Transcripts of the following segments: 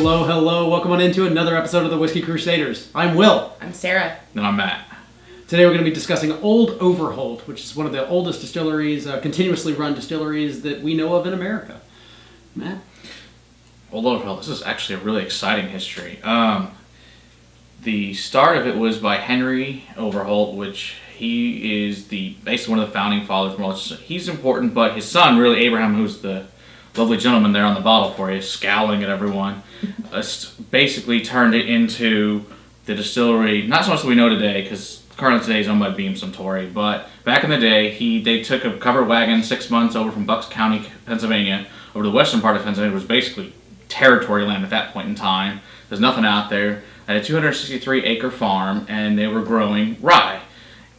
Hello, hello. Welcome on into another episode of the Whiskey Crusaders. I'm Will. I'm Sarah. And I'm Matt. Today we're going to be discussing Old Overholt, which is one of the oldest distilleries, continuously run distilleries that we know of in America. Matt? Old Overholt, this is actually a really exciting history. The start of it was by Henry Overholt, which he is basically one of the founding fathers. He's important, but his son, really Abraham, who's the lovely gentleman there on the bottle for you, scowling at everyone, basically turned it into the distillery, not so much that we know today, because currently today is owned by Beam Suntory, but back in the day, they took a covered wagon 6 months over from Bucks County, Pennsylvania, over to the western part of Pennsylvania. It was basically territory land at that point in time. There's nothing out there. At a 263-acre farm, and they were growing rye.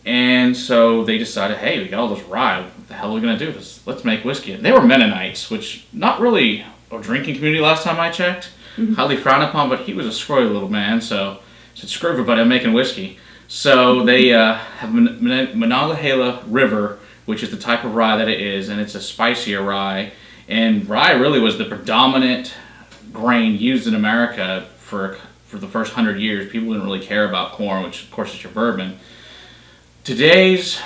And so they decided, hey, we got all this rye. What the hell are we going to do? Let's make whiskey. And they were Mennonites, which not really a drinking community last time I checked. Mm-hmm. Highly frowned upon, but he was a screwy little man, so he said, screw everybody, I'm making whiskey. So they have Monongahela River, which is the type of rye that it is, and it's a spicier rye. And rye really was the predominant grain used in America for the first 100 years. People didn't really care about corn, which of course is your bourbon. Today's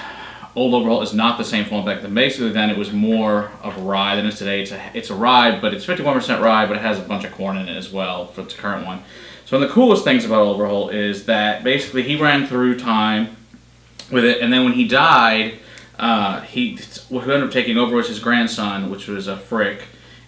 Old Overholt is not the same form back then. Basically then it was more of rye than it is today. It's a rye, but it's 51% rye, but it has a bunch of corn in it as well for the current one. So one of the coolest things about Old Overholt is that basically he ran through time with it, and then when he died, who ended up taking over was his grandson, which was a Frick.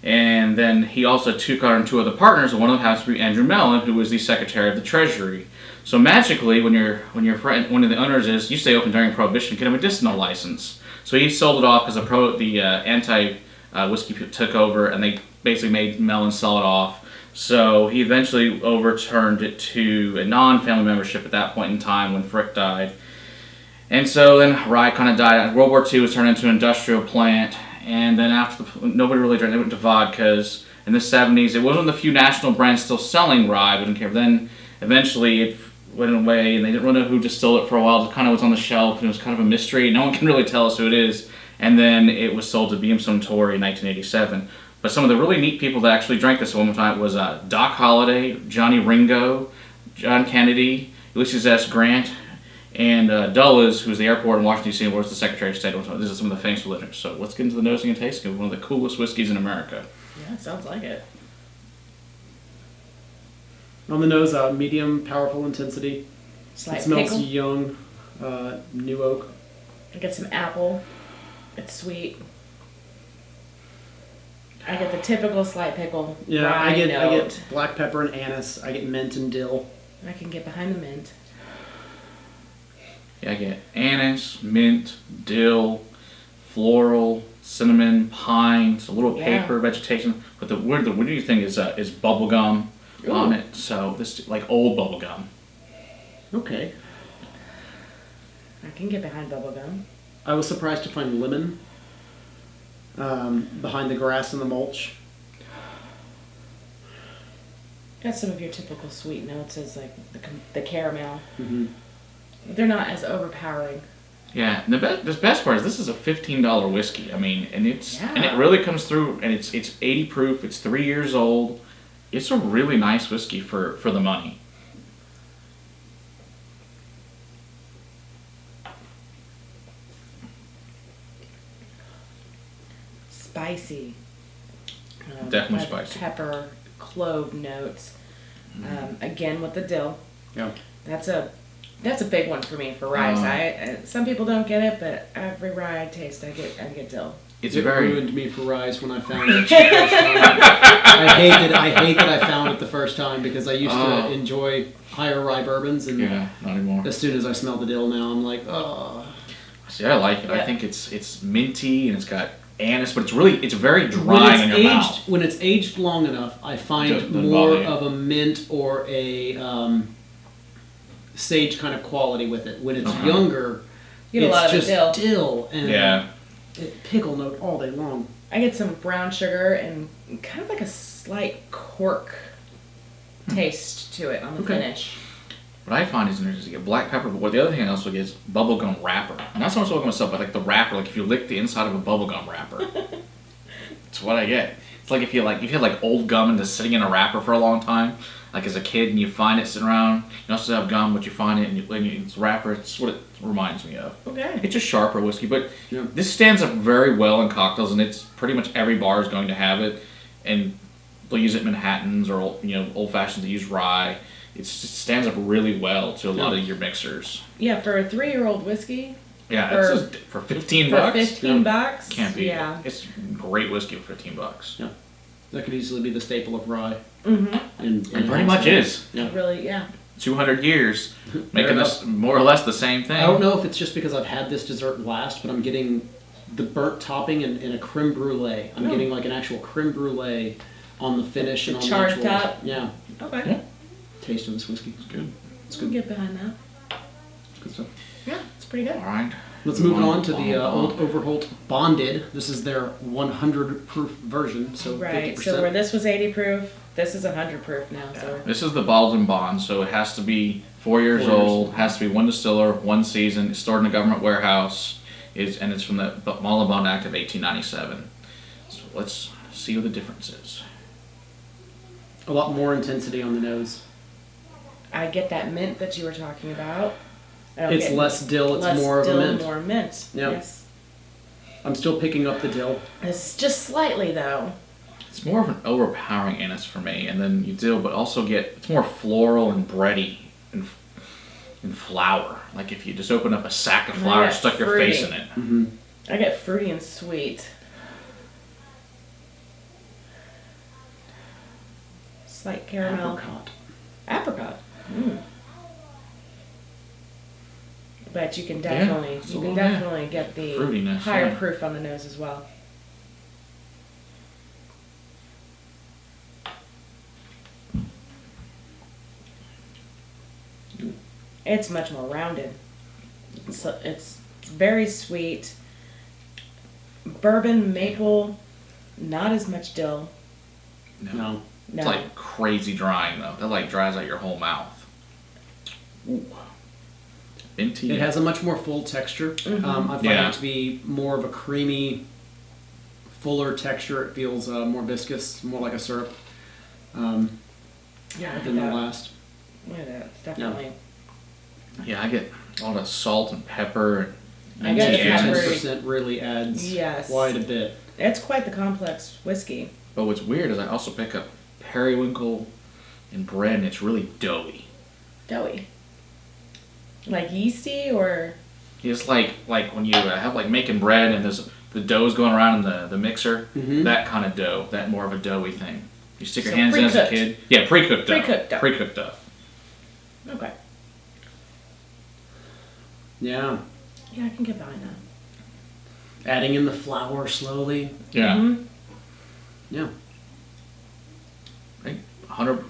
And then he also took on two other partners, and one of them has to be Andrew Mellon, who was the Secretary of the Treasury. So magically, when one of the owners is, you stay open during Prohibition, get a medicinal license. So he sold it off because the anti-whiskey took over, and they basically made Mellon sell it off. So he eventually overturned it to a non-family membership at that point in time when Frick died. And so then rye kind of died. World War II was turned into an industrial plant. And then after nobody really drank, they went to vodkas. In the 70s, it was one of the few national brands still selling rye, but didn't care. Then eventually it went away, and they didn't really know who distilled it for a while. It kind of was on the shelf, and it was kind of a mystery. No one can really tell us who it is. And then it was sold to B.M. Suntory in 1987. But some of the really neat people that actually drank this at one time was Doc Holliday, Johnny Ringo, John Kennedy, Ulysses S. Grant, and Dulles, who's the airport in Washington, D.C., was the Secretary of State. This is some of the famous listeners. So let's get into the nosing and tasting of one of the coolest whiskeys in America. Yeah, sounds like it. On the nose, medium, powerful intensity. Slight it smells pickle. young, new oak. I get some apple. It's sweet. I get the typical slight pickle. Yeah, rye I get note. black pepper and anise. I get mint and dill. I can get behind the mint. Yeah, I get anise, mint, dill, floral, cinnamon, pine, a little paper, vegetation. But the weird thing is bubble gum on it. So this like old bubble gum. Okay. I can get behind bubblegum. I was surprised to find lemon behind the grass and the mulch. Got some of your typical sweet notes as like the caramel. Mm-hmm. They're not as overpowering. Yeah, and the best part is this is a $15 whiskey. I mean, and it really comes through, and it's 80 proof. It's 3 years old. It's a really nice whiskey for the money. Spicy. Definitely spicy. Pepper, clove notes. Again with the dill. Yeah. That's a big one for me for rye. Some people don't get it, but every rye I taste, I get dill. It ruined me for rye when I found it the first time. I hate that I found it the first time because I used to enjoy higher rye bourbons, and not anymore. As soon as I smell the dill now, I'm like, oh. See, I like it. Yeah. I think it's minty and it's got anise, but it's very dry in your mouth. When it's aged long enough, I find more of a mint or a sage kind of quality with it. When it's younger, it's just dill and pickle note all day long. I get some brown sugar and kind of like a slight cork taste to it on the finish. What I find is interesting, you get black pepper, but the other thing I also get is bubblegum wrapper. Not so much bubblegum itself, but like the wrapper, like if you lick the inside of a bubblegum wrapper. That's what I get. It's like if you had like old gum and just sitting in a wrapper for a long time, like as a kid, and you find it sitting around. You also have gum, but you find it and it's a wrapper. It's what it reminds me of. Okay. It's a sharper whiskey, but this stands up very well in cocktails, and it's pretty much every bar is going to have it, and they'll use it in Manhattans or old fashions that use rye. It stands up really well to a lot of your mixers. Yeah, for a 3-year-old whiskey. Yeah, for $15. For $15, can't beat it. It's great whiskey for $15. Yeah, that could easily be the staple of rye. Mm-hmm. And pretty much is. Yeah. Really, yeah. 200 years, making this more or less the same thing. I don't know if it's just because I've had this dessert last, but I'm getting the burnt topping and a creme brulee. I'm getting like an actual creme brulee on the finish and on the actual top. Yeah. Okay. Yeah. Taste of this whiskey. It's good. It's good. Get behind that. Good stuff. Yeah, it's pretty good. All right. Let's move on to the Old Overholt Bonded. This is their 100 proof version, so right. 50%. So where this was 80 proof, this is 100 proof now. Yeah. So this is the bottled and bond, so it has to be 4 years old. Has to be one distiller, one season. It's stored in a government warehouse. And it's from the Bottled and Bond Act of 1897. So let's see what the difference is. A lot more intensity on the nose. I get that mint that you were talking about. It's less dill, it's more of a mint. More mint. Yeah. Yes. I'm still picking up the dill. It's just slightly though. It's more of an overpowering anise for me, and then you do, but also it's more floral and bready and flour. Like if you just open up a sack of flour and stuck your face in it. Mm-hmm. I get fruity and sweet. Slight caramel. Apricot. Mm. But you can definitely get the fruitiness, higher proof on the nose as well. It's much more rounded. So it's very sweet. Bourbon, maple, not as much dill. No. It's like crazy drying though. That like dries out your whole mouth. Ooh. Minty. It has a much more full texture. Mm-hmm. I find it to be more of a creamy, fuller texture. It feels more viscous, more like a syrup than the last. Yeah, definitely. Yeah, I get all the salt and pepper. I get the 10% really adds quite a bit. It's quite the complex whiskey. But what's weird is I also pick up periwinkle and bread, and it's really doughy. Doughy. Like yeasty or? It's like when you have like making bread and the dough's going around in the mixer. Mm-hmm. That kind of dough, that more of a doughy thing. You stick your hands in as a kid. Yeah, pre-cooked dough. Pre-cooked dough. Okay. Yeah. Yeah, I can get behind that. Adding in the flour slowly. Yeah. Mm-hmm. Yeah.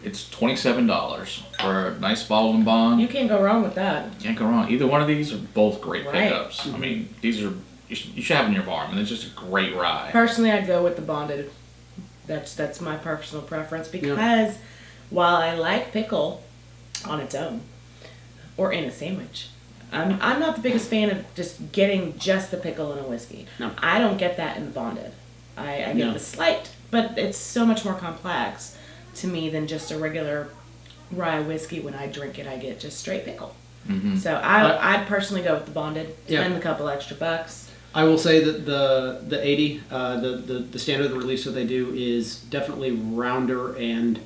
It's $27 for a nice bottled and bond. You can't go wrong with that. Can't go wrong. Either one of these are both great pickups. Mm-hmm. I mean, these are you should have in your bar. I mean, it's just a great rye. Personally, I'd go with the bonded. That's my personal preference because while I like pickle on its own or in a sandwich, I'm not the biggest fan of just getting just the pickle in a whiskey. No. I don't get that in the bonded. I get the slight, but it's so much more complex to me than just a regular rye whiskey. When I drink it, I get just straight pickle. Mm-hmm. So I'd personally go with the bonded. Spend a couple extra bucks. I will say that the 80, the standard release that they do is definitely rounder and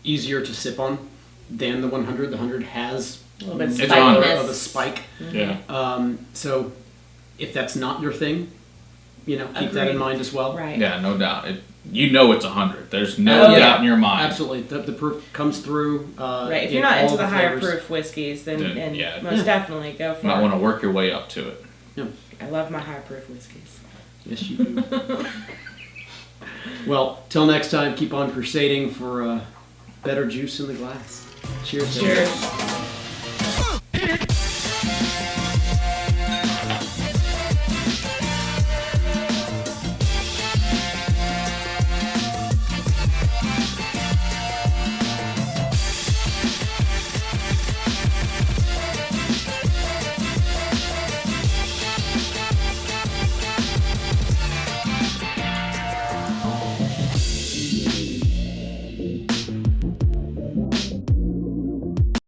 easier to sip on than the 100. The 100 has A little bit of a spike. Mm-hmm. Yeah. So if that's not your thing, keep that in mind as well. Right. Yeah, no doubt. It's 100. There's no doubt in your mind. Absolutely. The proof comes through. Right. If you're not into the higher proof whiskeys, then most definitely go for it. You might want to work your way up to it. Yeah. I love my high proof whiskeys. Yes, you do. Well, till next time, keep on crusading for better juice in the glass. Cheers. Cheers.